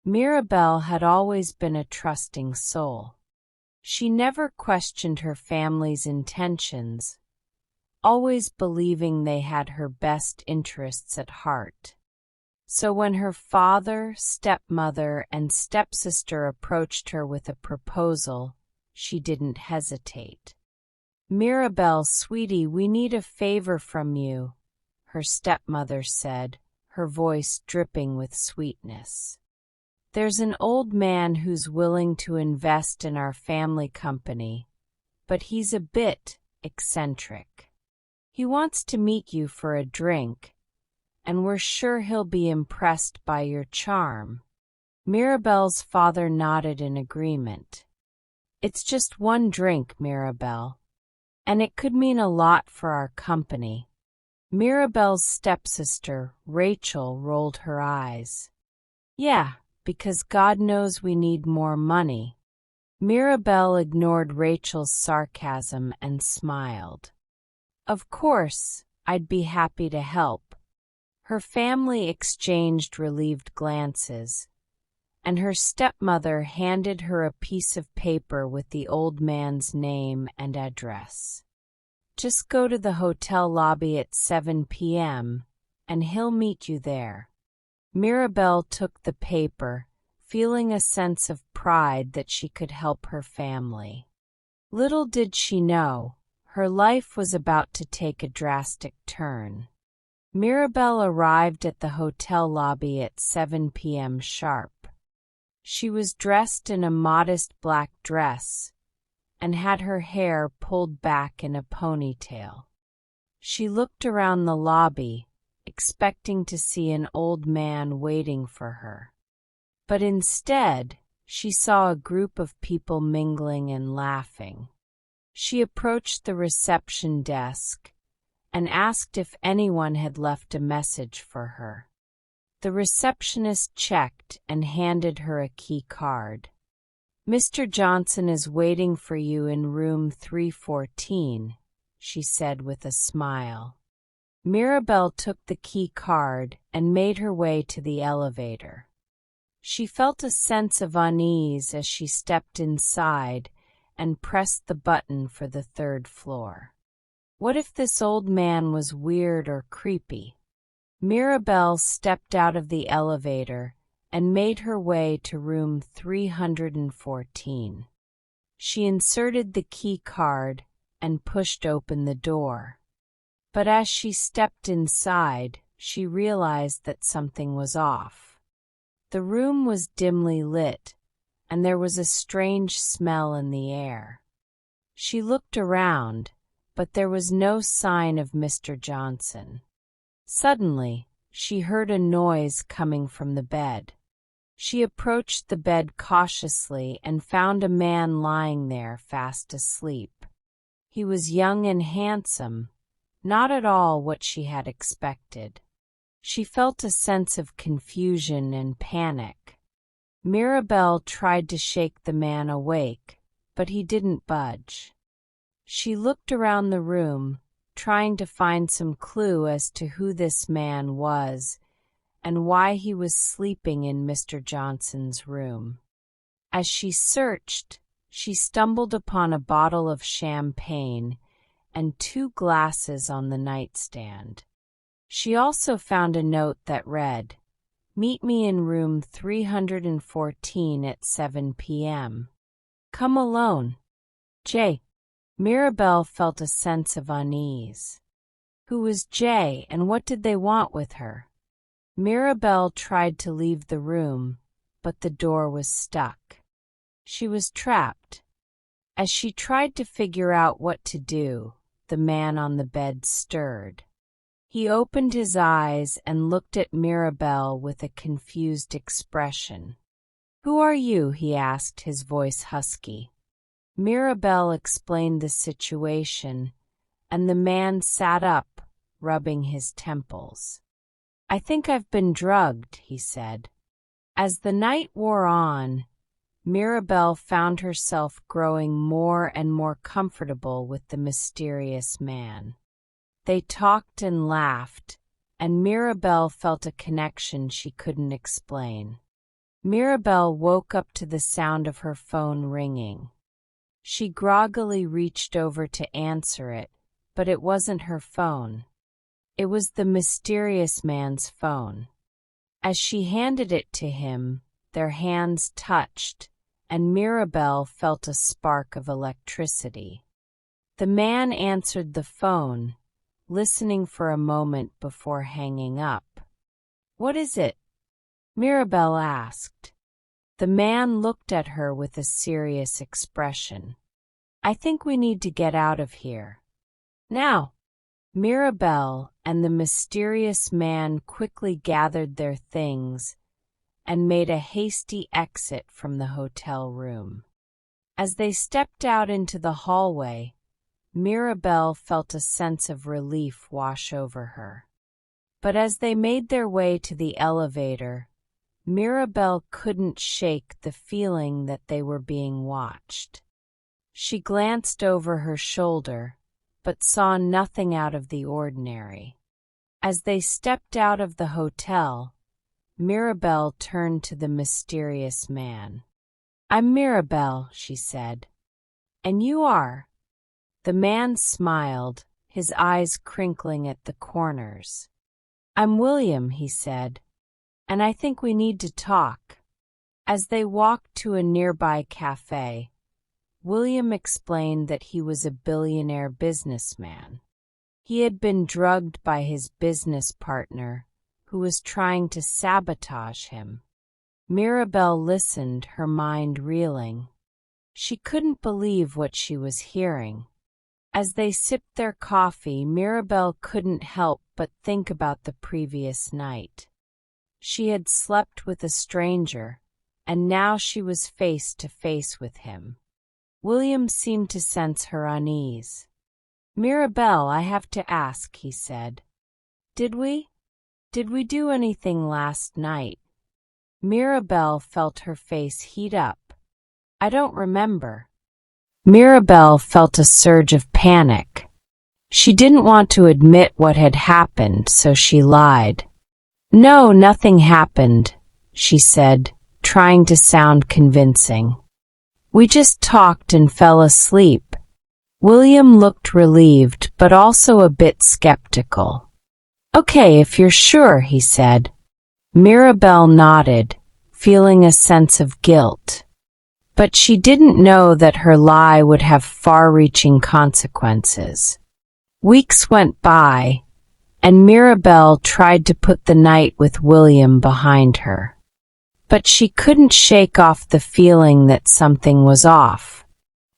Mirabel had always been a trusting soul. She never questioned her family's intentions, always believing they had her best interests at heart. So when her father, stepmother, and stepsister approached her with a proposal, she didn't hesitate. "Mirabel, sweetie, we need a favor from you," her stepmother said, her voice dripping with sweetness. "There's an old man who's willing to invest in our family company, but he's a bit eccentric. He wants to meet you for a drink, and we're sure he'll be impressed by your charm." Mirabel's father nodded in agreement. "It's just one drink, Mirabel, and it could mean a lot for our company." Mirabel's stepsister, Rachel, rolled her eyes. "Yeah, because God knows we need more money." Mirabel ignored Rachel's sarcasm and smiled. "Of course, I'd be happy to help." Her family exchanged relieved glances, and her stepmother handed her a piece of paper with the old man's name and address. "Just go to the hotel lobby at 7 p.m., and he'll meet you there." Mirabel took the paper, feeling a sense of pride that she could help her family. Little did she know, her life was about to take a drastic turn. Mirabel arrived at the hotel lobby at 7 p.m. sharp. She was dressed in a modest black dress and had her hair pulled back in a ponytail. She looked around the lobby, expecting to see an old man waiting for her. But instead, she saw a group of people mingling and laughing. She approached the reception desk and asked if anyone had left a message for her. The receptionist checked and handed her a key card. "Mr. Johnson is waiting for you in room 314, she said with a smile. Mirabel took the key card and made her way to the elevator. She felt a sense of unease as she stepped inside and pressed the button for the third floor. What if this old man was weird or creepy? Mirabel stepped out of the elevator and made her way to room 314. She inserted the key card and pushed open the door. But as she stepped inside, she realized that something was off. The room was dimly lit, and there was a strange smell in the air. She looked around, but there was no sign of Mr. Johnson. Suddenly, she heard a noise coming from the bed. She approached the bed cautiously and found a man lying there fast asleep. He was young and handsome, not at all what she had expected. She felt a sense of confusion and panic. Mirabel tried to shake the man awake, but he didn't budge. She looked around the room, trying to find some clue as to who this man was and why he was sleeping in Mr. Johnson's room. As she searched, she stumbled upon a bottle of champagne and 2 glasses on the nightstand. She also found a note that read, "Meet me in room 314 at 7 p.m. Come alone. Jay." Mirabel felt a sense of unease. Who was Jay and what did they want with her? Mirabel tried to leave the room, but the door was stuck. She was trapped. As she tried to figure out what to do, the man on the bed stirred. He opened his eyes and looked at Mirabel with a confused expression. "Who are you?" he asked, his voice husky. Mirabel explained the situation, and the man sat up, rubbing his temples. "I think I've been drugged," he said. As the night wore on, Mirabel found herself growing more and more comfortable with the mysterious man. They talked and laughed, and Mirabel felt a connection she couldn't explain. Mirabel woke up to the sound of her phone ringing. She groggily reached over to answer it, but it wasn't her phone. It was the mysterious man's phone. As she handed it to him, their hands touched, and Mirabel felt a spark of electricity. The man answered the phone, listening for a moment before hanging up. "What is it?" Mirabel asked. The man looked at her with a serious expression. "I think we need to get out of here. Now." Mirabel and the mysterious man quickly gathered their things and made a hasty exit from the hotel room. As they stepped out into the hallway, Mirabel felt a sense of relief wash over her. But as they made their way to the elevator, Mirabel couldn't shake the feeling that they were being watched. She glanced over her shoulder, but saw nothing out of the ordinary. As they stepped out of the hotel, Mirabel turned to the mysterious man. "I'm Mirabel," she said. "And you are?" The man smiled, his eyes crinkling at the corners. "I'm William," he said, "and I think we need to talk." As they walked to a nearby cafe, William explained that he was a billionaire businessman. He had been drugged by his business partner, who was trying to sabotage him. Mirabel listened, her mind reeling. She couldn't believe what she was hearing. As they sipped their coffee, Mirabel couldn't help but think about the previous night. She had slept with a stranger, and now she was face to face with him. William seemed to sense her unease. "Mirabel, I have to ask," he said. Did we do anything last night?" Mirabel felt her face heat up. "I don't remember." Mirabel felt a surge of panic. She didn't want to admit what had happened, so she lied. "No, nothing happened," she said, trying to sound convincing. "We just talked and fell asleep." William looked relieved, but also a bit skeptical. "Okay, if you're sure," he said. Mirabel nodded, feeling a sense of guilt. But she didn't know that her lie would have far-reaching consequences. Weeks went by, and Mirabel tried to put the night with William behind her. But she couldn't shake off the feeling that something was off.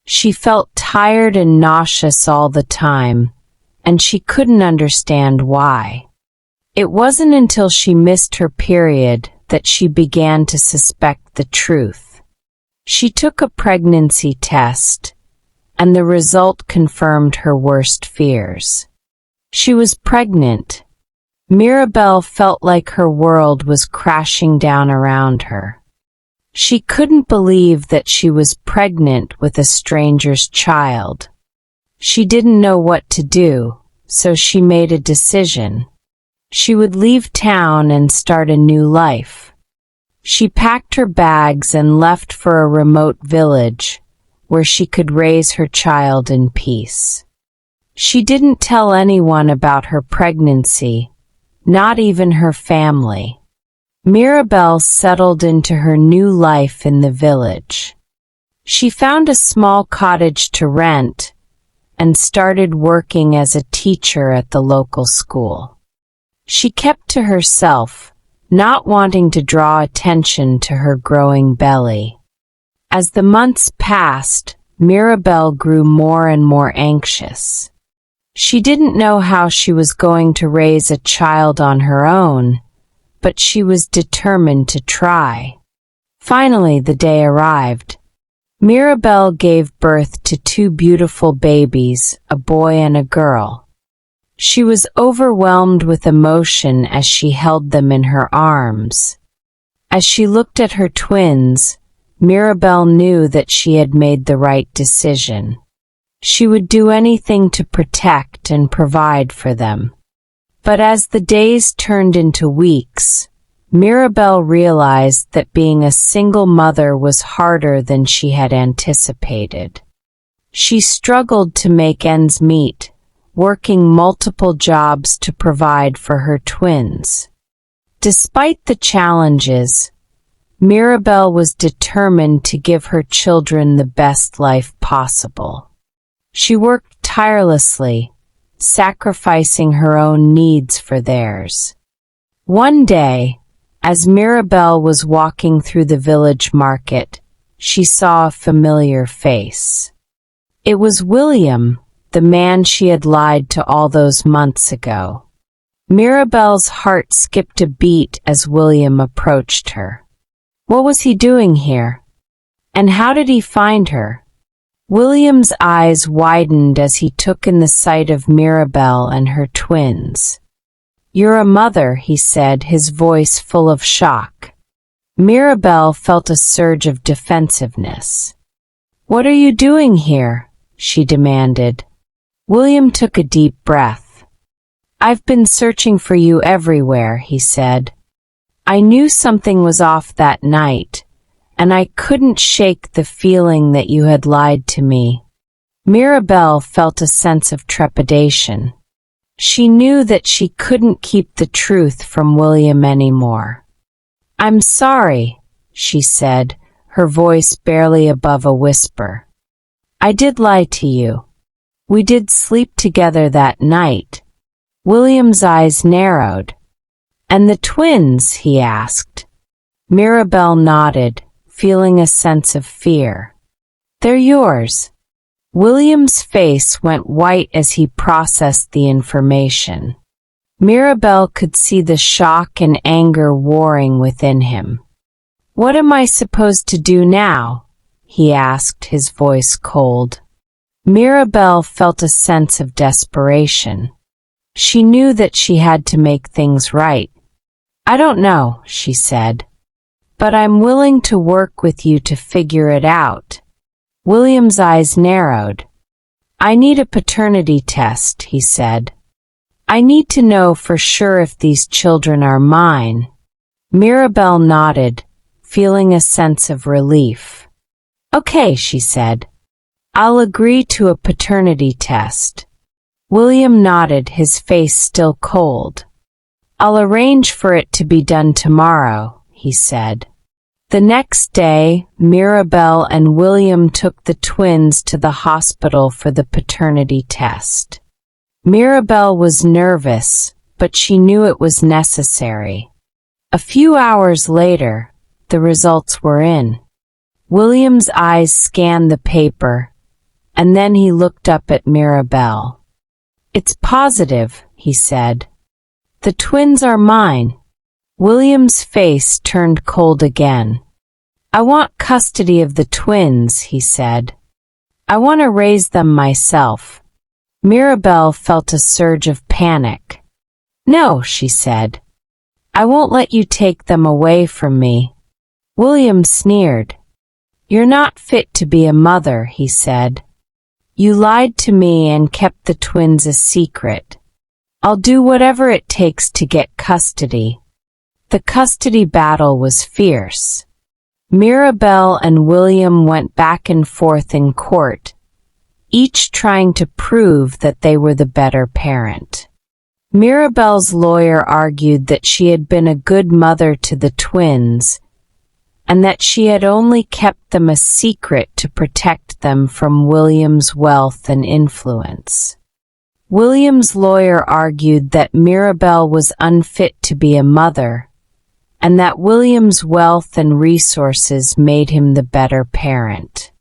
She felt tired and nauseous all the time, and she couldn't understand why. It wasn't until she missed her period that she began to suspect the truth. She took a pregnancy test, and the result confirmed her worst fears. She was pregnant. Mirabel felt like her world was crashing down around her. She couldn't believe that she was pregnant with a stranger's child. She didn't know what to do, so she made a decision. She would leave town and start a new life. She packed her bags and left for a remote village where she could raise her child in peace. She didn't tell anyone about her pregnancy, not even her family. Mirabel settled into her new life in the village. She found a small cottage to rent and started working as a teacher at the local school. She kept to herself, not wanting to draw attention to her growing belly. As the months passed, Mirabel grew more and more anxious. She didn't know how she was going to raise a child on her own, but she was determined to try. Finally, the day arrived. Mirabel gave birth to 2 beautiful babies, a boy and a girl. She was overwhelmed with emotion as she held them in her arms. As she looked at her twins, Mirabel knew that she had made the right decision. She would do anything to protect and provide for them. But as the days turned into weeks, Mirabel realized that being a single mother was harder than she had anticipated. She struggled to make ends meet, working multiple jobs to provide for her twins. Despite the challenges, Mirabel was determined to give her children the best life possible. She worked tirelessly, sacrificing her own needs for theirs. One day, as Mirabel was walking through the village market, she saw a familiar face. It was William, the man she had lied to all those months ago. Mirabel's heart skipped a beat as William approached her. What was he doing here? And how did he find her? William's eyes widened as he took in the sight of Mirabel and her twins. "You're a mother," he said, his voice full of shock. Mirabel felt a surge of defensiveness. "What are you doing here?" she demanded. William took a deep breath. "I've been searching for you everywhere," he said. "I knew something was off that night, and I couldn't shake the feeling that you had lied to me." Mirabel felt a sense of trepidation. She knew that she couldn't keep the truth from William anymore. "I'm sorry," she said, her voice barely above a whisper. "I did lie to you. We did sleep together that night." William's eyes narrowed. "And the twins?" he asked. Mirabel nodded, feeling a sense of fear. "They're yours." William's face went white as he processed the information. Mirabel could see the shock and anger warring within him. "What am I supposed to do now?" he asked, his voice cold. Mirabel felt a sense of desperation. She knew that she had to make things right. "I don't know," she said. "But I'm willing to work with you to figure it out." William's eyes narrowed. "I need a paternity test," he said. "I need to know for sure if these children are mine." Mirabel nodded, feeling a sense of relief. "Okay," she said. "I'll agree to a paternity test." William nodded, his face still cold. "I'll arrange for it to be done tomorrow," he said. The next day, Mirabel and William took the twins to the hospital for the paternity test. Mirabel was nervous, but she knew it was necessary. A few hours later, the results were in. William's eyes scanned the paper, and then he looked up at Mirabel. "It's positive," he said. "The twins are mine." William's face turned cold again. "I want custody of the twins," he said. "I want to raise them myself." Mirabel felt a surge of panic. "No," she said. "I won't let you take them away from me." William sneered. "You're not fit to be a mother," he said. "You lied to me and kept the twins a secret. I'll do whatever it takes to get custody." The custody battle was fierce. Mirabel and William went back and forth in court, each trying to prove that they were the better parent. Mirabel's lawyer argued that she had been a good mother to the twins, and that she had only kept them a secret to protect them from William's wealth and influence. William's lawyer argued that Mirabel was unfit to be a mother, and that William's wealth and resources made him the better parent.